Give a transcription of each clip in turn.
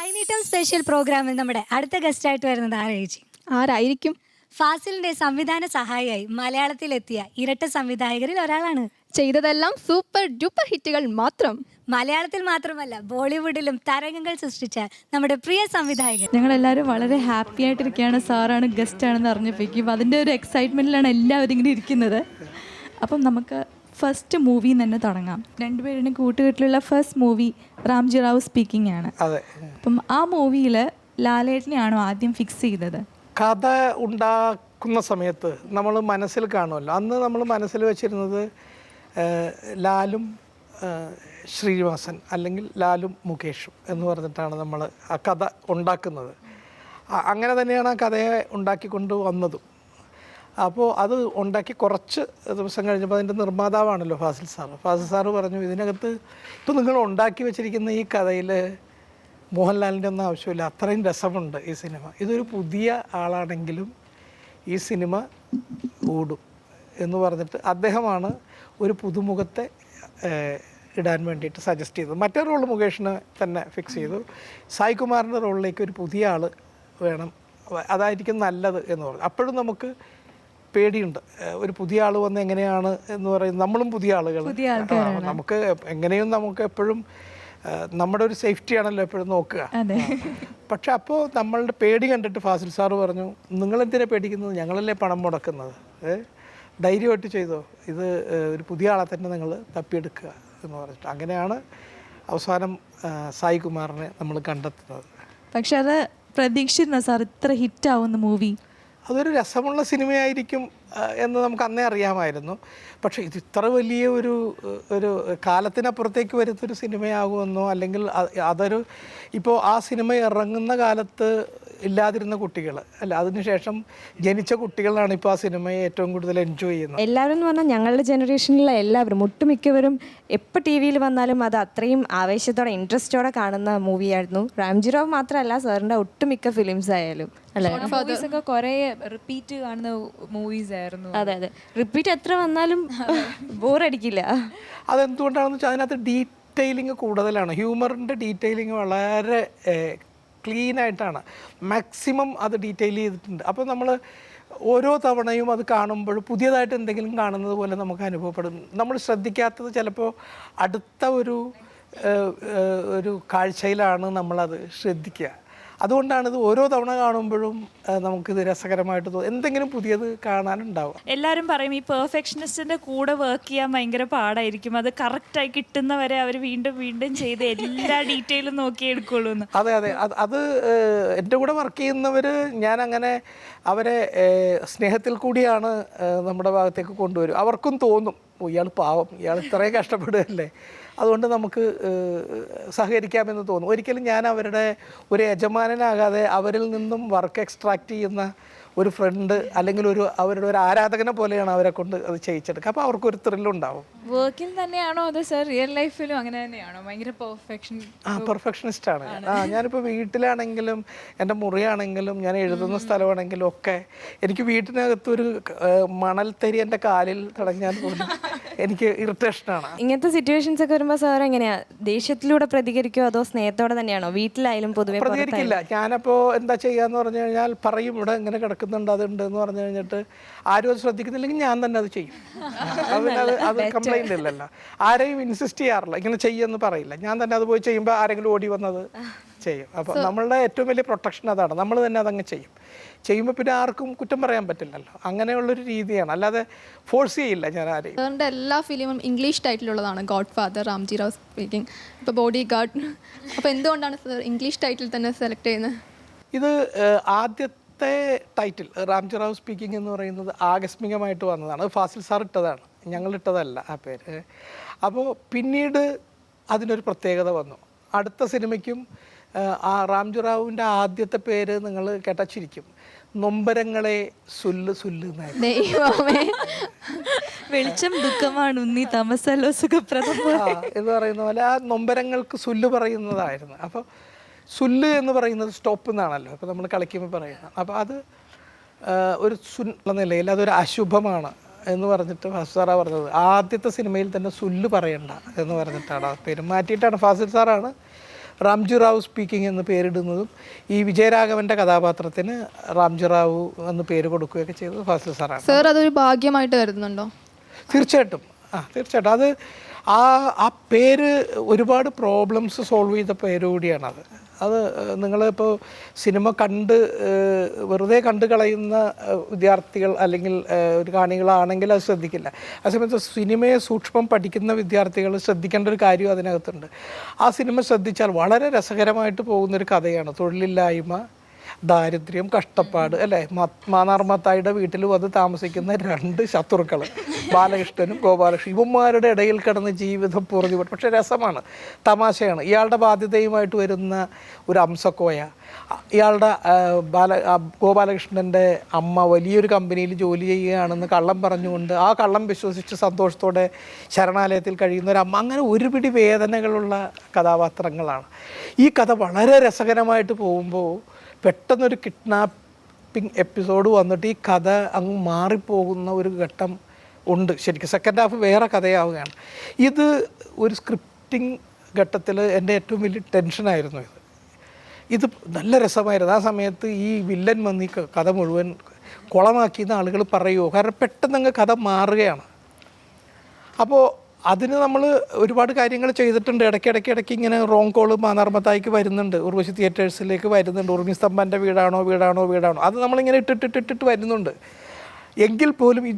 കൈനീട്ടം സ്പെഷ്യൽ പ്രോഗ്രാമിൽ നമ്മുടെ അടുത്ത ഗസ്റ്റായിട്ട് വരുന്നത് ആരായിരിക്കും? ആരായിരിക്കും? ഫാസിലിന്റെ സംവിധാന സഹായിയായി മലയാളത്തിലെത്തിയ ഇരട്ട സംവിധായകരിൽ ഒരാളാണ്. ചെയ്തതെല്ലാം സൂപ്പർ ഡ്യൂപ്പർ ഹിറ്റുകൾ മാത്രം. മലയാളത്തിൽ മാത്രമല്ല ബോളിവുഡിലും തരംഗങ്ങൾ സൃഷ്ടിച്ച നമ്മുടെ പ്രിയ സംവിധായകൻ. ഞങ്ങളെല്ലാവരും വളരെ ഹാപ്പി ആയിട്ടിരിക്കുകയാണ്. സാറാണ് ഗസ്റ്റ് ആണെന്ന് അറിഞ്ഞപ്പോഴേക്കും അതിൻ്റെ ഒരു എക്സൈറ്റ്മെൻറ്റിലാണ് എല്ലാവരും ഇങ്ങനെ ഇരിക്കുന്നത്. അപ്പം നമുക്ക് ഫസ്റ്റ് മൂവി തന്നെ തുടങ്ങാം. രണ്ടുപേരുടെയും കൂട്ടുകെട്ടിലുള്ള first movie Ramji Rao speaking ആണ്. അപ്പം ആ മൂവിയിൽ ലാലേട്ടനെയാണോ ആദ്യം ഫിക്സ് ചെയ്തത്? കഥ ഉണ്ടാക്കുന്ന സമയത്ത് നമ്മൾ മനസ്സിൽ കാണുമല്ലോ. അന്ന് നമ്മൾ മനസ്സിൽ വെച്ചിരുന്നത് ലാലും ശ്രീനിവാസൻ അല്ലെങ്കിൽ ലാലും മുകേഷും എന്ന് പറഞ്ഞിട്ടാണ് നമ്മൾ ആ കഥ ഉണ്ടാക്കുന്നത്. അങ്ങനെ തന്നെയാണ് ആ കഥയെ ഉണ്ടാക്കിക്കൊണ്ട് വന്നതും. അപ്പോൾ അത് ഉണ്ടാക്കി കുറച്ച് ദിവസം കഴിഞ്ഞപ്പോൾ അതിൻ്റെ നിർമ്മാതാവാണല്ലോ ഫാസിൽ സാറ്. ഫാസിൽ സാറ് പറഞ്ഞു, ഇതിനകത്ത് ഇപ്പോൾ നിങ്ങൾ ഉണ്ടാക്കി വെച്ചിരിക്കുന്ന ഈ കഥയിൽ മോഹൻലാലിൻ്റെ ഒന്നും ആവശ്യമില്ല, അത്രയും രസമുണ്ട് ഈ സിനിമ. ഇതൊരു പുതിയ ആളാണെങ്കിലും ഈ സിനിമ ഓടും എന്ന് പറഞ്ഞിട്ട് അദ്ദേഹമാണ് ഒരു പുതുമുഖത്തെ ഇടാൻ വേണ്ടിയിട്ട് സജസ്റ്റ് ചെയ്തത്. മറ്റേ റോള് മുകേഷിന് തന്നെ ഫിക്സ് ചെയ്തു. സായ് കുമാറിൻ്റെ റോളിലേക്ക് ഒരു പുതിയ ആൾ വേണം, അതായിരിക്കും നല്ലത് എന്ന് പറഞ്ഞു. അപ്പോഴും നമുക്ക് പേടിയുണ്ട്, ഒരു പുതിയ ആൾ വന്ന് എങ്ങനെയാണ് എന്ന് പറയുന്നത്. നമ്മളും പുതിയ ആളുകൾ, നമുക്ക് എങ്ങനെയും നമുക്ക് എപ്പോഴും നമ്മുടെ ഒരു സേഫ്റ്റി ആണല്ലോ എപ്പോഴും നോക്കുക. പക്ഷെ അപ്പോൾ നമ്മളുടെ പേടി കണ്ടിട്ട് ഫാസിൽ സാറ് പറഞ്ഞു, നിങ്ങളെന്തിനാ പേടിക്കുന്നത്, ഞങ്ങളല്ലേ പണം മുടക്കുന്നത്, ധൈര്യമായിട്ട് ചെയ്തോ, ഇത് ഒരു പുതിയ ആളെ തന്നെ നിങ്ങൾ തപ്പിയെടുക്കുക എന്ന് പറഞ്ഞിട്ട് അങ്ങനെയാണ് അവസാനം സായി കുമാറിനെ നമ്മൾ കണ്ടെത്തുന്നത്. പക്ഷെ അത് പ്രതീക്ഷിച്ചിരുന്ന സാർ ഇത്ര ഹിറ്റാവുന്ന മൂവി? അതൊരു രസമുള്ള സിനിമയായിരിക്കും എന്ന് നമുക്ക് അന്നേ അറിയാമായിരുന്നു. പക്ഷേ ഇത് ഇത്ര വലിയ ഒരു കാലത്തിനപ്പുറത്തേക്ക് വരുന്നൊരു സിനിമയാകുമെന്നോ, അല്ലെങ്കിൽ അതൊരു ഇപ്പോൾ ആ സിനിമ ഇറങ്ങുന്ന കാലത്ത് ഇല്ലാതിരുന്ന കുട്ടികൾ അല്ല, അതിനുശേഷം ജനിച്ച കുട്ടികളാണ് ഇപ്പോൾ ആ സിനിമയെ ഏറ്റവും കൂടുതൽ എൻജോയ് ചെയ്യുന്നത്. എല്ലാവരും എന്ന് പറഞ്ഞാൽ ഞങ്ങളുടെ ജനറേഷനിലെ എല്ലാവരും ഒട്ടുമിക്കവരും എപ്പോൾ ടി വിയിൽ വന്നാലും അത് അത്രയും ആവേശത്തോടെ ഇൻട്രസ്റ്റോടെ കാണുന്ന മൂവിയായിരുന്നു. റാംജി റാവു മാത്രമല്ല, സാറിൻ്റെ ഒട്ടുമിക്ക ഫിലിംസ് ആയാലും അല്ലേ, ഒക്കെ കുറേ റിപ്പീറ്റ് കാണുന്ന മൂവീസ് ആയിരുന്നു. അതെ അതെ, റിപ്പീറ്റ് എത്ര വന്നാലും ബോറടിക്കില്ല. അതെന്തുകൊണ്ടാണെന്ന് വെച്ചാൽ അതിനകത്ത് ഡീറ്റെയിലിംഗ് കൂടുതലാണ്. ഹ്യൂമറിൻ്റെ ഡീറ്റെയിലിംഗ് വളരെ ക്ലീനായിട്ടാണ്, മാക്സിമം അത് ഡീറ്റെയിൽ ചെയ്തിട്ടുണ്ട്. അപ്പോൾ നമ്മൾ ഓരോ തവണയും അത് കാണുമ്പോൾ പുതിയതായിട്ട് എന്തെങ്കിലും കാണുന്നത് പോലെ നമുക്ക് അനുഭവപ്പെടും. നമ്മൾ ശ്രദ്ധിക്കാത്തത് ചിലപ്പോൾ അടുത്ത ഒരു കാഴ്ചയിലാണ് നമ്മളത് ശ്രദ്ധിക്കുക. അതുകൊണ്ടാണിത് ഓരോ തവണ കാണുമ്പോഴും നമുക്കിത് രസകരമായിട്ട് തോന്നും, എന്തെങ്കിലും പുതിയത് കാണാനുണ്ടാവും. എല്ലാവരും പറയും ഈ പെർഫെക്ഷനിസ്റ്റിൻ്റെ കൂടെ വർക്ക് ചെയ്യാൻ ഭയങ്കര പാടായിരിക്കും, അത് കറക്റ്റായി കിട്ടുന്നവരെ അവർ വീണ്ടും വീണ്ടും ചെയ്ത് എല്ലാ ഡീറ്റെയിലും നോക്കി എടുക്കുള്ളൂ എന്ന്. അതെ അതെ, അത് എൻ്റെ കൂടെ വർക്ക് ചെയ്യുന്നവർ ഞാനങ്ങനെ അവരെ സ്നേഹത്തിൽ കൂടിയാണ് നമ്മുടെ ഭാഗത്തേക്ക് കൊണ്ടുവരും. അവർക്കും തോന്നും, ഇയാൾ പാവം, ഇയാൾ ഇത്രയും കഷ്ടപ്പെടുകയല്ലേ, അതുകൊണ്ട് നമുക്ക് സഹകരിക്കാമെന്ന് തോന്നും. ഒരിക്കലും ഞാൻ അവരുടെ ഒരു യജമാനനാകാതെ അവരിൽ നിന്നും വർക്ക് എക്സ്ട്രാക്ട് ചെയ്യുന്ന ഒരു ഫ്രണ്ട് അല്ലെങ്കിൽ അവരുടെ ഒരു ആരാധകനെ പോലെയാണ് അവരെ കൊണ്ട് അത് ചെയ്യിച്ചെടുക്കുക. അപ്പോൾ അവർക്കൊരു ത്രില്ലുണ്ടാവും. വർക്കിൽ തന്നെയാണോ അതോ സാർ റിയൽ ലൈഫിലും അങ്ങനെ തന്നെയാണോ ഭയങ്കര പെർഫെക്ഷനിസ്റ്റാണ്. ഞാനിപ്പോൾ വീട്ടിലാണെങ്കിലും എൻ്റെ മുറിയാണെങ്കിലും ഞാൻ എഴുതുന്ന സ്ഥലമാണെങ്കിലും ഒക്കെ എനിക്ക് വീട്ടിനകത്തൊരു മണൽത്തരി എൻ്റെ കാലിൽ തടഞ്ഞാൽ പോലും എനിക്ക് ഇറിറ്റേഷനാണ്. ഇങ്ങനത്തെ സിറ്റുവേഷൻസ് ഒക്കെ വരുമ്പോൾ സാർ എങ്ങനെയാ, ദേഷ്യത്തിലൂടെ പ്രതികരിക്കുമോ അതോ സ്നേഹത്തോടെ തന്നെയാണോ? വീട്ടിലായാലും പൊതുവെ പ്രതികരിക്കില്ല. ഞാനപ്പോൾ എന്താ ചെയ്യാന്ന് പറഞ്ഞു കഴിഞ്ഞാൽ പറയും, ഇവിടെ ഇങ്ങനെ കിടക്കുന്നുണ്ട്, അതുണ്ട് എന്ന് പറഞ്ഞു കഴിഞ്ഞിട്ട് ആരും അത് ശ്രദ്ധിക്കുന്നില്ലെങ്കിൽ ഞാൻ തന്നെ അത് ചെയ്യും. അത് കംപ്ലൈൻ്റ് ഇല്ലല്ലോ, ആരെയും ഇൻസിസ്റ്റ് ചെയ്യാറില്ല, ഇങ്ങനെ ചെയ്യുമെന്ന് പറയില്ല. ഞാൻ തന്നെ അത് പോയി ചെയ്യുമ്പോൾ ആരെങ്കിലും ഓടി വന്നത് ചെയ്യും. അപ്പോൾ നമ്മളുടെ ഏറ്റവും വലിയ പ്രൊട്ടക്ഷൻ അതാണ്, നമ്മൾ തന്നെ അതങ്ങ് ചെയ്യുമ്പോൾ പിന്നെ ആർക്കും കുറ്റം പറയാൻ പറ്റില്ലല്ലോ. അങ്ങനെയുള്ളൊരു രീതിയാണ്, അല്ലാതെ ഫോഴ്സ് ചെയ്യില്ല ഞാൻ ആരെയും. സാറിൻ്റെ എല്ലാ ഫിലിമും ഇംഗ്ലീഷ് ടൈറ്റിലുള്ളതാണ്. Godfather, Ramji Rao speaking, ഇപ്പോൾ ബോഡി ഗാർഡ്. അപ്പോൾ എന്തുകൊണ്ടാണ് സാർ ഇംഗ്ലീഷ് ടൈറ്റിൽ തന്നെ സെലക്ട് ചെയ്യുന്നത്? ഇത് ആദ്യത്തെ ടൈറ്റിൽ റാംജി റാവു സ്പീക്കിംഗ് എന്ന് പറയുന്നത് ആകസ്മികമായിട്ട് വന്നതാണ്. അത് ഫാസിൽ സാർ ഇട്ടതാണ്, ഞങ്ങളിട്ടതല്ല ആ പേര്. അപ്പോൾ പിന്നീട് അതിനൊരു പ്രത്യേകത വന്നു. അടുത്ത സിനിമയ്ക്കും ആ റാംജി റാവുവിൻ്റെ ആദ്യത്തെ പേര് നിങ്ങൾ കേട്ടച്ചിരിക്കും, നൊമ്പരങ്ങളെ സുല്ല് സുല്ല് വെളിച്ചം ദുഃഖമാണ് ഉണ്ണി തമസല്ലോ സുഖപ്രദം എന്ന് പറയുന്ന പോലെ ആ നൊമ്പരങ്ങൾക്ക് സുല്ല് പറയുന്നതായിരുന്നു. അപ്പോൾ സുല്ല് എന്ന് പറയുന്നത് സ്റ്റോപ്പ് എന്നാണല്ലോ ഇപ്പോൾ നമ്മൾ കളിക്കുമ്പോൾ പറയുന്നത്. അപ്പോൾ അത് ഒരു സുന്നുള്ള നിലയിൽ അതൊരു അശുഭമാണ് എന്ന് പറഞ്ഞിട്ട് ഫാസിൽ സാറാണ് പറഞ്ഞത്. ആദ്യത്തെ സിനിമയിൽ തന്നെ സുല്ല് പറയണ്ട എന്ന് പറഞ്ഞിട്ടാണ് ആ പേര് മാറ്റിയിട്ടാണ്. ഫാസിൽ സാറാണ് റാംജി റാവു സ്പീക്കിംഗ് എന്ന് പേരിടുന്നതും ഈ വിജയരാഘവൻ്റെ കഥാപാത്രത്തിന് റാംജി റാവു എന്ന് പേര് കൊടുക്കുകയൊക്കെ ചെയ്തത് ഫാസിൽ സാറാണ്. സർ അതൊരു ഭാഗ്യമായിട്ട് കരുതുന്നുണ്ടോ? തീർച്ചയായിട്ടും തീർച്ചയായിട്ടും അത് ആ പേര് ഒരുപാട് പ്രോബ്ലംസ് സോൾവ് ചെയ്ത പേര് കൂടിയാണത്. അത് നിങ്ങളിപ്പോൾ സിനിമ വെറുതെ കണ്ട് കളയുന്ന വിദ്യാർത്ഥികൾ അല്ലെങ്കിൽ ഒരു കാണികളാണെങ്കിൽ അത് ശ്രദ്ധിക്കില്ല. അതേസമയത്ത് സിനിമയെ സൂക്ഷ്മം പഠിക്കുന്ന വിദ്യാർത്ഥികൾ ശ്രദ്ധിക്കേണ്ട ഒരു കാര്യം അതിനകത്തുണ്ട്. ആ സിനിമ ശ്രദ്ധിച്ചാൽ വളരെ രസകരമായിട്ട് പോകുന്നൊരു കഥയാണ്. തൊഴിലില്ലായ്മ, ദാരിദ്ര്യം, കഷ്ടപ്പാട് അല്ലേ. മാന്നാർമത്തായിയുടെ വീട്ടിൽ വന്ന് താമസിക്കുന്ന 2 ശത്രുക്കൾ, ബാലകൃഷ്ണനും ഗോപാലകൃഷ്ണൻ. ഇവന്മാരുടെ ഇടയിൽ കിടന്ന് ജീവിതം പൊറുതിപ്പെട്ടു. പക്ഷേ രസമാണ്, തമാശയാണ്. ഇയാളുടെ ബാധ്യതയുമായിട്ട് വരുന്ന ഒരു അംസക്കോയ, ഇയാളുടെ ഗോപാലകൃഷ്ണൻ്റെ അമ്മ വലിയൊരു കമ്പനിയിൽ ജോലി ചെയ്യുകയാണെന്ന് കള്ളം പറഞ്ഞുകൊണ്ട് ആ കള്ളം വിശ്വസിച്ച് സന്തോഷത്തോടെ ശരണാലയത്തിൽ കഴിയുന്ന ഒരു അമ്മ. അങ്ങനെ ഒരുപിടി വേദനകളുള്ള കഥാപാത്രങ്ങളാണ്. ഈ കഥ വളരെ രസകരമായിട്ട് പോകുമ്പോൾ പെട്ടെന്നൊരു കിഡ്നാപ്പിംഗ് എപ്പിസോഡ് വന്നിട്ട് ഈ കഥ അങ്ങ് മാറിപ്പോകുന്ന ഒരു ഘട്ടം ഉണ്ട്. ശരിക്കും സെക്കൻഡ് ഹാഫ് വേറെ കഥയാവുകയാണ്. ഇത് ഒരു സ്ക്രിപ്റ്റിംഗ് ഘട്ടത്തിൽ എൻ്റെ ഏറ്റവും വലിയ ടെൻഷനായിരുന്നു. ഇത് നല്ല രസമായിരുന്നു. ആ സമയത്ത് ഈ വില്ലൻ വന്ന് ഈ കഥ മുഴുവൻ കുളമാക്കിയെന്ന് ആളുകൾ പറയുമോ? കാരണം പെട്ടെന്നങ്ങ് കഥ മാറുകയാണ്. അപ്പോൾ അതിന് നമ്മൾ ഒരുപാട് കാര്യങ്ങൾ ചെയ്തിട്ടുണ്ട്. ഇടയ്ക്ക് ഇങ്ങനെ റോങ് കോള് മാന്നാർമത്തായിക്ക് വരുന്നുണ്ട്, ഉർവശി തിയേറ്റേഴ്സിലേക്ക് വരുന്നുണ്ട്. ഉർമി സ്തംഭൻ്റെ വീടാണോ അത് നമ്മളിങ്ങനെ ഇട്ടിട്ട് വരുന്നുണ്ട്. എങ്കിൽ പോലും ഈ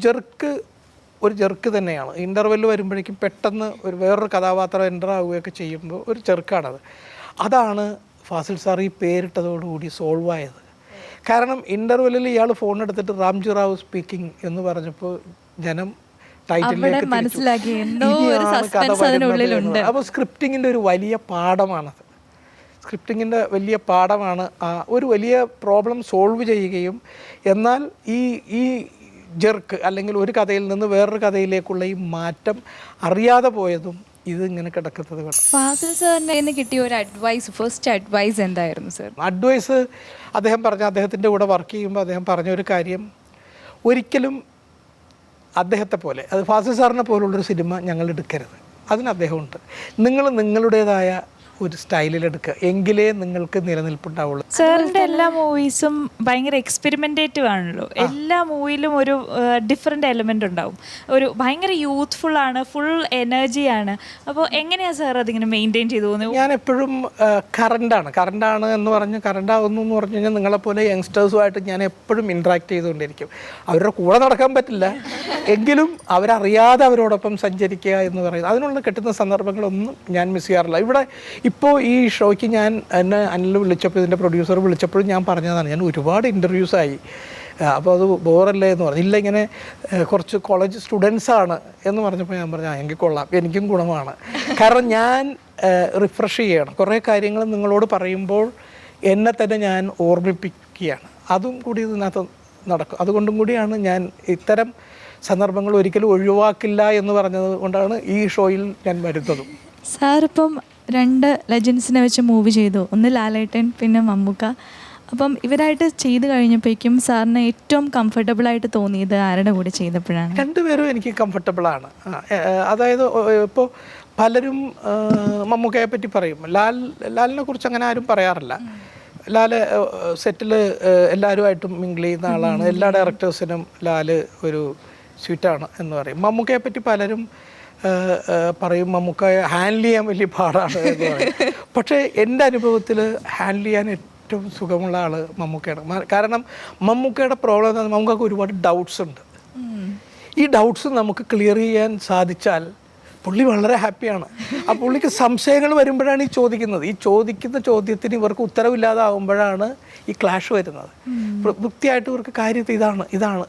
ഒരു ജെർക്ക് തന്നെയാണ്. ഇൻ്റർവെല്ല് വരുമ്പോഴേക്കും പെട്ടെന്ന് വേറൊരു കഥാപാത്രം എൻ്റർ ആവുകയൊക്കെ ചെയ്യുമ്പോൾ ഒരു ചെറുക്കാണത്. അതാണ് ഫാസിൽ സാർ ഈ പേരിട്ടതോടുകൂടി സോൾവ് ആയത്. കാരണം ഇൻ്റർവെല്ലിൽ ഇയാൾ ഫോൺ എടുത്തിട്ട് റാംജി റാവു സ്പീക്കിംഗ് എന്ന് പറഞ്ഞപ്പോൾ ജനം ടൈറ്റിലേക്ക് മനസ്സിലാക്കി അപ്പോൾ സ്ക്രിപ്റ്റിങ്ങിൻ്റെ ഒരു വലിയ പാഠമാണത്. സ്ക്രിപ്റ്റിങ്ങിൻ്റെ വലിയ പാഠമാണ്. ഒരു വലിയ പ്രോബ്ലം സോൾവ് ചെയ്യുകയും എന്നാൽ ഈ ജെർക്ക് അല്ലെങ്കിൽ ഒരു കഥയിൽ നിന്ന് വേറൊരു കഥയിലേക്കുള്ള ഈ മാറ്റം അറിയാതെ പോയതും ഇതിങ്ങനെ കിടക്കുന്നത് വേണം. ഫാസിൽ സാറിൻ്റെ നിന്ന് കിട്ടിയ ഒരു ഫസ്റ്റ് അഡ്വൈസ് എന്തായിരുന്നു സർ? അഡ്വൈസ് അദ്ദേഹത്തിൻ്റെ കൂടെ വർക്ക് ചെയ്യുമ്പോൾ അദ്ദേഹം പറഞ്ഞൊരു കാര്യം, ഒരിക്കലും അദ്ദേഹത്തെ പോലെ, അത് ഫാസിൽ സാറിനെ പോലുള്ളൊരു സിനിമ ഞങ്ങൾ എടുക്കരുത്. അതിന് അദ്ദേഹമുണ്ട്. നിങ്ങൾ നിങ്ങളുടേതായ ഒരു സ്റ്റൈലിലെടുക്കുക, എങ്കിലേ നിങ്ങൾക്ക് നിലനിൽപ്പുണ്ടാവുള്ളൂ. സാറിൻ്റെ എല്ലാ മൂവീസും ഭയങ്കര എക്സ്പെരിമെൻറ്റേറ്റീവ് ആണല്ലോ. എല്ലാ മൂവിയിലും ഒരു ഡിഫറെൻ്റ് എലമെൻ്റ് ഉണ്ടാവും. ഒരു ഭയങ്കര യൂത്ത്ഫുൾ ആണ്, ഫുൾ എനർജിയാണ്. അപ്പോൾ എങ്ങനെയാണ് സാർ അതിങ്ങനെ മെയിൻറ്റെയിൻ ചെയ്തു പോകുന്നത്? ഞാൻ എപ്പോഴും കറണ്ടാണ് എന്ന് പറഞ്ഞ് കറണ്ടാവുന്നു എന്ന് പറഞ്ഞു കഴിഞ്ഞാൽ നിങ്ങളെപ്പോലെ യങ്സ്റ്റേഴ്സുമായിട്ട് ഞാൻ എപ്പോഴും ഇൻട്രാക്ട് ചെയ്തുകൊണ്ടിരിക്കും. അവരുടെ കൂടെ നടക്കാൻ പറ്റില്ല, എങ്കിലും അവരറിയാതെ അവരോടൊപ്പം സഞ്ചരിക്കുക എന്ന് പറയുന്നത്, അതിനുള്ള കിട്ടുന്ന സന്ദർഭങ്ങളൊന്നും ഞാൻ മിസ് ചെയ്യാറില്ല. ഇവിടെ ഇപ്പോൾ ഈ ഷോയ്ക്ക് എന്നെ അനിൽ വിളിച്ചപ്പോൾ, ഇതിൻ്റെ പ്രൊഡ്യൂസർ വിളിച്ചപ്പോഴും ഞാൻ പറഞ്ഞതാണ്, ഞാൻ ഒരുപാട് ഇൻ്റർവ്യൂസായി, അപ്പോൾ അത് ബോറല്ലേ എന്ന് പറഞ്ഞു. ഇല്ല, ഇങ്ങനെ കുറച്ച് കോളേജ് സ്റ്റുഡൻസാണ് എന്ന് പറഞ്ഞപ്പോൾ ഞാൻ പറഞ്ഞു എങ്കിൽ കൊള്ളാം, എനിക്കും ഗുണമാണ്. കാരണം ഞാൻ റിഫ്രഷ് ചെയ്യണം. കുറേ കാര്യങ്ങൾ നിങ്ങളോട് പറയുമ്പോൾ എന്നെ തന്നെ ഞാൻ ഓർമ്മിപ്പിക്കുകയാണ്. അതും കൂടി ഇതിനകത്ത് നടക്കും. അതുകൊണ്ടും കൂടിയാണ് ഞാൻ ഇത്തരം സന്ദർഭങ്ങൾ ഒരിക്കലും ഒഴിവാക്കില്ല എന്ന് പറഞ്ഞത് കൊണ്ടാണ് ഈ ഷോയിൽ ഞാൻ വരുന്നതും. സാർ ഇപ്പം 2 ലെജൻസിനെ വെച്ച് മൂവി ചെയ്തു, ഒന്ന് ലാലേട്ടൻ പിന്നെ മമ്മൂക്ക. അപ്പം ഇവരായിട്ട് ചെയ്ത് കഴിഞ്ഞപ്പോഴേക്കും സാറിന് ഏറ്റവും കംഫർട്ടബിളായിട്ട് തോന്നിയത് ആരുടെ കൂടെ ചെയ്തപ്പോഴാണ്? രണ്ടുപേരും എനിക്ക് കംഫർട്ടബിളാണ്. അതായത് ഇപ്പോൾ പലരും മമ്മൂക്കയെ പറ്റി പറയും, ലാലിനെ കുറിച്ച് അങ്ങനെ ആരും പറയാറില്ല. ലാല് സെറ്റിൽ എല്ലാവരുമായിട്ടും മിങ്കിൾ ചെയ്യുന്ന ആളാണ്. എല്ലാ ഡയറക്ടേഴ്സിനും ലാല് ഒരു സ്വീറ്റാണ് എന്ന് പറയും. മമ്മൂക്കയെ പറ്റി പലരും പറയും മമ്മൂക്കയെ ഹാൻഡിൽ ചെയ്യാൻ വലിയ പാടാണ് എന്ന് പറയും. പക്ഷേ എൻ്റെ അനുഭവത്തിൽ ഹാൻഡിൽ ചെയ്യാൻ ഏറ്റവും സുഖമുള്ള ആൾ മമ്മൂക്കയാണ്. കാരണം മമ്മൂക്കയുടെ പ്രോബ്ലം എന്താ, മമ്മൂക്കക്ക് ഒരുപാട് ഡൗട്ട്സ് ഉണ്ട്. ഈ ഡൗട്ട്സ് നമുക്ക് ക്ലിയർ ചെയ്യാൻ സാധിച്ചാൽ പുള്ളി വളരെ ഹാപ്പിയാണ്. ആ പുള്ളിക്ക് സംശയങ്ങൾ വരുമ്പോഴാണ് ഈ ചോദിക്കുന്ന ചോദ്യത്തിന് ഇവർക്ക് ഉത്തരവില്ലാതാവുമ്പോഴാണ് ഈ ക്ലാഷ് വരുന്നത്. വൃത്തിയായിട്ട് ഇവർക്ക് കാര്യത്തിൽ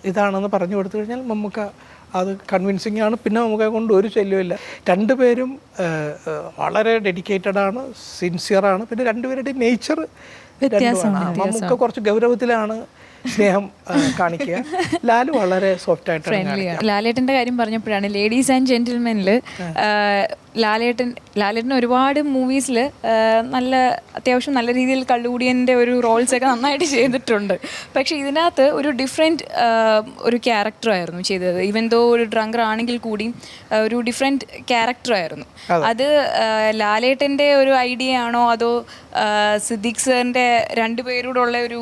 ഇതാണെന്ന് പറഞ്ഞു കൊടുത്തു കഴിഞ്ഞാൽ മമ്മൂക്ക അത് കൺവിൻസിങ് ആണ്. പിന്നെ നമുക്ക് കൊണ്ട് ഒരു ശല്യമില്ല. രണ്ടുപേരും വളരെ ഡെഡിക്കേറ്റഡാണ്, സിൻസിയറാണ്. പിന്നെ രണ്ടുപേരുടെ നേച്ചർ രണ്ടുമാണ്. മമ്മൂക്ക കുറച്ച് ഗൗരവത്തിലാണ് സ്നേഹം കാണിക്കുക, ലാല് വളരെ സോഫ്റ്റ് ആയിട്ടാണ് കാണിക്കുക. ലാലേട്ടൻ്റെ കാര്യം പറഞ്ഞപ്പോഴാണ് ലേഡീസ് ആൻഡ് ജെന്റിൽമെനിൽ ലാലേട്ടൻ ഒരുപാട് മൂവീസിൽ നല്ല അത്യാവശ്യം നല്ല രീതിയിൽ കള്ളുകൂടിയൻ്റെ ഒരു റോൾസൊക്കെ നന്നായിട്ട് ചെയ്തിട്ടുണ്ട്. പക്ഷേ ഇതിനകത്ത് ഒരു ഡിഫറെൻറ്റ് ഒരു ക്യാരക്ടറായിരുന്നു ചെയ്തത്. ഈവൻ ദോ ഒരു ഡ്രങ്കർ ആണെങ്കിൽ കൂടിയും ഒരു ഡിഫറെൻറ്റ് ക്യാരക്ടറായിരുന്നു. അത് ലാലേട്ടൻ്റെ ഒരു ഐഡിയ ആണോ അതോ സിദ്ദീഖ് സാറിൻ്റെ രണ്ടുപേരോടുള്ള ഒരു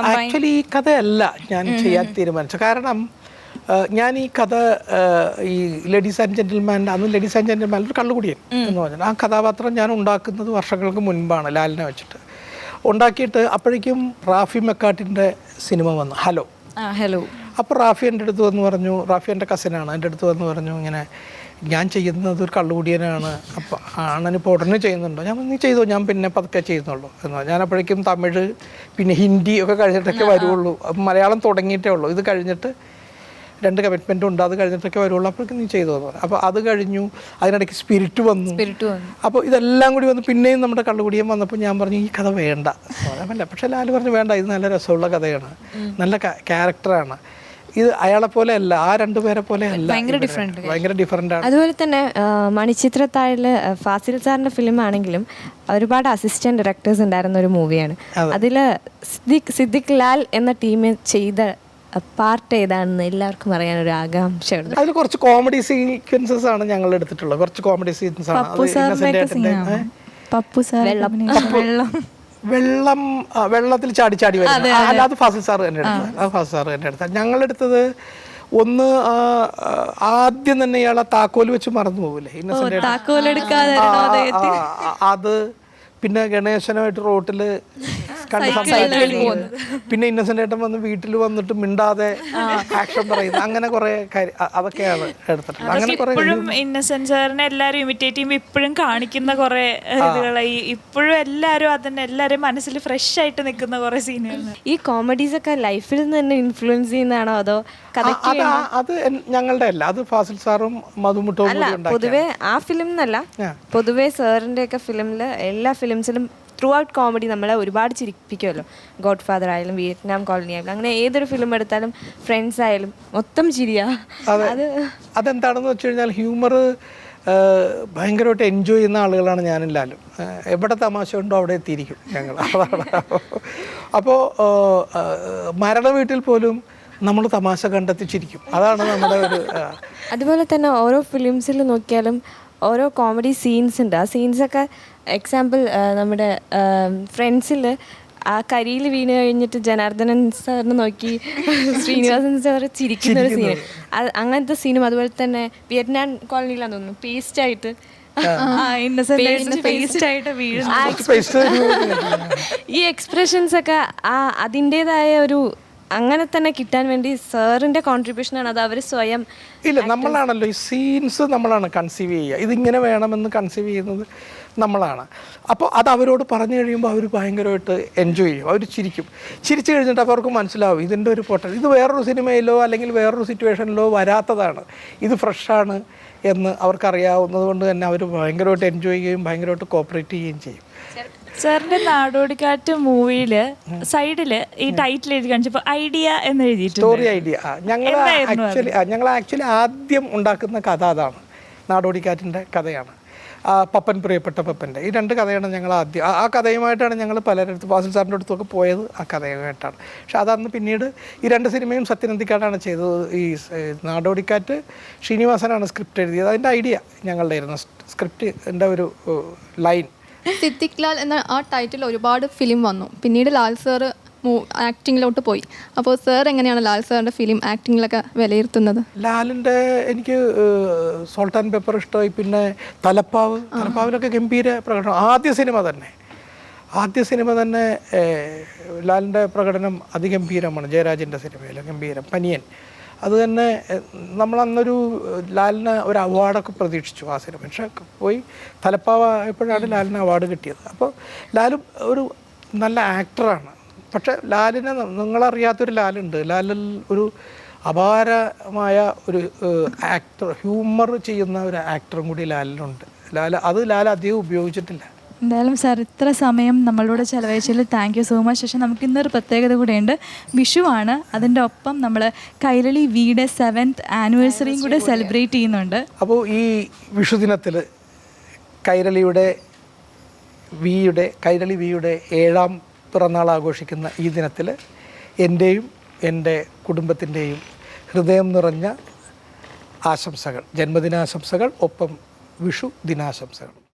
ആക്ച്വലി ഈ കഥയല്ല ഞാൻ ചെയ്യാൻ തീരുമാനിച്ചു. കാരണം ഞാൻ ഈ കഥ ഈ ലേഡീസ് ആൻഡ് ജെന്റിൽമാൻ, അന്ന് ലേഡീസ് ആൻഡ് ജെന്റിൽമാൻ ഒരു കള്ളുകുടിയൻ എന്ന് പറഞ്ഞാൽ ആ കഥാപാത്രം ഞാൻ ഉണ്ടാക്കുന്നത് വർഷങ്ങൾക്ക് മുൻപാണ് ലാലിനെ വെച്ചിട്ട് ഉണ്ടാക്കിയിട്ട്. അപ്പോഴേക്കും റാഫി മെക്കാട്ടിൻ്റെ സിനിമ വന്നു, ഹലോ. അപ്പോൾ റാഫി എൻ്റെ അടുത്ത് വന്ന് പറഞ്ഞു, റാഫി എൻ്റെ കസിനാണ്, എൻ്റെ അടുത്ത് വന്ന് പറഞ്ഞു ഇങ്ങനെ ഞാൻ ചെയ്യുന്നത് ഒരു കള്ളുകുടിയനാണ്, അപ്പോൾ ആണനിപ്പോൾ ഉടനെ ചെയ്യുന്നുണ്ടോ? ഞാൻ നീ ചെയ്തോ, ഞാൻ പിന്നെ പതുക്കെ ചെയ്യുന്നുള്ളൂ എന്ന്. ഞാൻ അപ്പോഴേക്കും തമിഴ് പിന്നെ ഹിന്ദി ഒക്കെ കഴിഞ്ഞിട്ടൊക്കെ വരുള്ളൂ, മലയാളം തുടങ്ങിയിട്ടേ ഉള്ളൂ. ഇത് കഴിഞ്ഞിട്ട് 2 കമ്മിറ്റ്മെൻറ്റും ഉണ്ട്, അത് കഴിഞ്ഞിട്ടൊക്കെ വരുള്ളൂ, അപ്പോഴേക്കും നീ ചെയ്തു എന്ന് പറഞ്ഞു. അപ്പോൾ അത് കഴിഞ്ഞു, അതിനിടയ്ക്ക് സ്പിരിറ്റ് വന്നു. അപ്പോൾ ഇതെല്ലാം കൂടി വന്ന് പിന്നെയും നമ്മുടെ കള്ളുകുടിയൻ വന്നപ്പോൾ ഞാൻ പറഞ്ഞു ഈ കഥ വേണ്ട. അല്ല, പക്ഷേ ലാല് പറഞ്ഞു വേണ്ട, ഇത് നല്ല രസമുള്ള കഥയാണ്, നല്ല ക്യാരക്ടറാണ്, ഇത് അയാളെ പോലെ അല്ല, ആ 2 പേരെ പോലെ അല്ല, ഭയങ്കര ഡിഫറെൻ്റ് ആണ്. അതുപോലെ തന്നെ മണിച്ചിത്രത്താഴിൽ ഫാസിൽ സാറിൻ്റെ ഫിലിം ആണെങ്കിലും ഒരുപാട് അസിസ്റ്റന്റ് ഡയറക്ടേഴ്സ് ഉണ്ടായിരുന്ന ഒരു മൂവിയാണ്. അതിൽ സിദ്ദിഖ് ലാൽ എന്ന ടീം ചെയ്ത പാർട്ട് ഏതാണെന്ന് എല്ലാവർക്കും അറിയാനൊരു ആകാംക്ഷയുണ്ട്. അതിൽ കുറച്ച് കോമഡി സീക്വൻസസ് ആണ് ഞങ്ങൾ എടുത്തിട്ടുള്ളത്, കുറച്ച് കോമഡി സീക്വൻസ് ആണ്. വെള്ളത്തിൽ ചാടി ചാടി വരും, അല്ലാതെ ഫാസിൽ സാറ് തന്നെ എടുത്തത്. ഞങ്ങളെടുത്തത് ഒന്ന് ആദ്യം തന്നെ ഇയാളെ താക്കോൽ വെച്ച് മറന്നു പോകില്ലേ, അത്. പിന്നെ ഗണേശനുമായിട്ട് റോട്ടിൽ കണ്ട് സംസാരിച്ചു, പിന്നെ ഇന്നസെന്റ് ഏട്ടൻ വന്ന് വീട്ടിൽ വന്നിട്ട് മിണ്ടാതെ ആക്ഷൻ പറയുന്നത്, അങ്ങനെ കുറെ അതൊക്കെയാണ് എടുത്തിട്ടുള്ളത്. അങ്ങനെ കുറെ ഇന്നസെന്റ് സാറിനെ എല്ലാവരും ഇമിറ്റേറ്റ് ചെയ്യുമ്പോൾ ഇപ്പോഴും കാണിക്കുന്ന കുറെ ഇതുകളായി, ഇപ്പോഴും എല്ലാവരും അതന്നെ എല്ലാവരും മനസ്സിൽ ഫ്രഷ് ആയിട്ട് നിൽക്കുന്ന കുറെ സീനുകൾ. ഈ കോമഡീസ് ഒക്കെ ലൈഫിൽ നിന്ന് തന്നെ ഇൻഫ്ലുവൻസ് ചെയ്യുന്നതാണോ അതോ അത് ഞങ്ങളുടെ അല്ല, അത് ഫാസിൽ സാറും മധുമുട്ടവും പൊതുവെ ആ ഫിലിം എന്നല്ല, പൊതുവെ സാറിന്റെ ഒക്കെ ഫിലിമില് എല്ലാ ഫിലിംസിലും ത്രൂ ഔട്ട് കോമഡി നമ്മളെ ഒരുപാട് ചിരിപ്പിക്കുമല്ലോ. ഗോഡ് ഫാദർ ആയാലും വിയറ്റ്നാം കോളനി ആയാലും അങ്ങനെ ഏതൊരു ഫിലിം എടുത്താലും ഫ്രണ്ട്സ് ആയാലും മൊത്തം ചിരിയാ. അതെന്താണെന്ന് വെച്ച് കഴിഞ്ഞാൽ ഹ്യൂമർ ഭയങ്കരമായിട്ട് എൻജോയ് ചെയ്യുന്ന ആളുകളാണ് ഞാനും ലാലും. എവിടെ തമാശ ഉണ്ടോ അവിടെ എത്തിയിരിക്കും ഞങ്ങൾ, അതാണ്. അപ്പോൾ മരണ വീട്ടിൽ പോലും നമ്മൾ തമാശ കണ്ടെത്തിച്ചിരിക്കും, അതാണ് നമ്മുടെ ഒരു. അതുപോലെ തന്നെ ഓരോ ഫിലിംസിൽ നോക്കിയാലും ഓരോ കോമഡി സീൻസ് ഉണ്ട്. ആ സീൻസൊക്കെ എക്സാമ്പിൾ നമ്മുടെ ഫ്രണ്ട്സിൽ ആ കരിയിൽ വീണ് കഴിഞ്ഞിട്ട് ജനാർദ്ദനൻ സാറിന് നോക്കി ശ്രീനിവാസൻ സാർ ചിരിക്കുന്ന ഒരു സീൻ, അങ്ങനത്തെ സീനും. അതുപോലെ തന്നെ വിയറ്റ്നാം കോളനിയിലാന്ന് തോന്നുന്നു പേസ്റ്റായിട്ട് ഈ എക്സ്പ്രഷൻസ് ഒക്കെ അതിൻ്റെതായ ഒരു അങ്ങനെ തന്നെ കിട്ടാൻ വേണ്ടി സാറിൻ്റെ കോൺട്രിബ്യൂഷനാണ്. അത് അവർ സ്വയം ഇല്ല, നമ്മളാണല്ലോ ഈ സീൻസ് നമ്മളാണ് കൺസീവ് ചെയ്യുക, ഇതിങ്ങനെ വേണമെന്ന് കൺസീവ് ചെയ്യുന്നത് നമ്മളാണ്. അപ്പോൾ അത് അവരോട് പറഞ്ഞു കഴിയുമ്പോൾ അവർ ഭയങ്കരമായിട്ട് എൻജോയ് ചെയ്യും, അവർ ചിരിച്ചു കഴിഞ്ഞിട്ട് അപ്പോൾ അവർക്ക് മനസ്സിലാവും ഇതിൻ്റെ ഒരു പൊട്ടൽ, ഇത് വേറൊരു സിനിമയിലോ അല്ലെങ്കിൽ വേറൊരു സിറ്റുവേഷനിലോ വരാത്തതാണ്, ഇത് ഫ്രഷാണ് എന്ന് അവർക്കറിയാവുന്നത് കൊണ്ട് തന്നെ അവർ ഭയങ്കരമായിട്ട് എൻജോയ് ചെയ്യുകയും ഭയങ്കരമായിട്ട് കോപ്പറേറ്റ് ചെയ്യുകയും ചെയ്യും. സാറിന്റെ നാടോടിക്കാറ്റ് മൂവിയില് സൈഡില് ഈ ടൈറ്റിൽ എഴുതി കാണിച്ചപ്പോ ഐഡിയ എന്ന് എഴുതിയിട്ടുണ്ട്. Story idea. ഞങ്ങൾ ആക്ച്വലി ആദ്യം ഉണ്ടാക്കുന്ന കഥ അതാണ്, നാടോടിക്കാറ്റിൻ്റെ കഥയാണ്. പപ്പൻ, പ്രിയപ്പെട്ട പപ്പൻ്റെ, ഈ 2 കഥയാണ് ഞങ്ങൾ ആദ്യം. ആ കഥയുമായിട്ടാണ് ഞങ്ങൾ പലരിടത്ത് ഫാസിൽ സാറിൻ്റെ അടുത്തൊക്കെ പോയത്, ആ കഥയുമായിട്ടാണ്. പക്ഷെ അതന്ന് പിന്നീട് ഈ 2 സിനിമയും സത്യനന്ദിക്കാടാണ് ചെയ്തത്. ഈ നാടോടിക്കാറ്റ് ശ്രീനിവാസനാണ് സ്ക്രിപ്റ്റ് എഴുതിയത്, അതിൻ്റെ ഐഡിയ ഞങ്ങളുടെ ആയിരുന്നു, സ്ക്രിപ്റ്റിൻ്റെ ഒരു ലൈൻ. സിദ്ദിഖ് ലാൽ എന്ന ആ ടൈറ്റിൽ ഒരുപാട് ഫിലിം വന്നു, പിന്നീട് ലാൽ സാറ് ആക്ടിങ്ങിലോട്ട് പോയി. അപ്പോൾ സാർ എങ്ങനെയാണ് ലാൽ സാറിൻ്റെ ഫിലിം ആക്ടിങ്ങിലൊക്കെ വിലയിരുത്തുന്നത്? ലാലിൻ്റെ എനിക്ക് സോൾട്ട് ആൻഡ് പെപ്പർ ഇഷ്ടമായി, പിന്നെ തലപ്പാവിലൊക്കെ ഗംഭീര പ്രകടനം. ആദ്യ സിനിമ തന്നെ ലാലിൻ്റെ പ്രകടനം അതിഗംഭീരമാണ്. ജയരാജൻ്റെ സിനിമയിൽ ഗംഭീരം. പനിയൻ അത് തന്നെ നമ്മളന്നൊരു ലാലിന് ഒരു അവാർഡൊക്കെ പ്രതീക്ഷിച്ചു ആ സിനിമ, പക്ഷേ പോയി തലപ്പാവായപ്പോഴാണ് ലാലിന് അവാർഡ് കിട്ടിയത്. അപ്പോൾ ലാലും ഒരു നല്ല ആക്ടറാണ്. പക്ഷേ ലാലിനെ നിങ്ങളറിയാത്തൊരു ലാലുണ്ട്, ലാലിൽ ഒരു അപാരമായ ഒരു ആക്ടർ, ഹ്യൂമർ ചെയ്യുന്ന ഒരു ആക്ടറും കൂടി ലാലിലുണ്ട്. ലാൽ അധികം ഉപയോഗിച്ചിട്ടില്ല. എന്തായാലും സാർ ഇത്ര സമയം നമ്മളോട് ചെലവഴിച്ചതിൽ താങ്ക് യു സോ മച്ച്. പക്ഷേ നമുക്ക് ഇന്നൊരു പ്രത്യേകത കൂടെയുണ്ട്. വിഷുവാണ്, അതിൻ്റെ ഒപ്പം നമ്മൾ കൈരളി വിയുടെ 7th ആനിവേഴ്സറിയും കൂടെ സെലിബ്രേറ്റ് ചെയ്യുന്നുണ്ട്. അപ്പോൾ ഈ വിഷുദിനത്തിൽ കൈരളി വിയുടെ 7ാം പിറന്നാൾ ആഘോഷിക്കുന്ന ഈ ദിനത്തിൽ എൻ്റെയും എൻ്റെ കുടുംബത്തിൻ്റെയും ഹൃദയം നിറഞ്ഞ ആശംസകൾ, ജന്മദിനാശംസകൾ, ഒപ്പം വിഷു ദിനാശംസകൾ.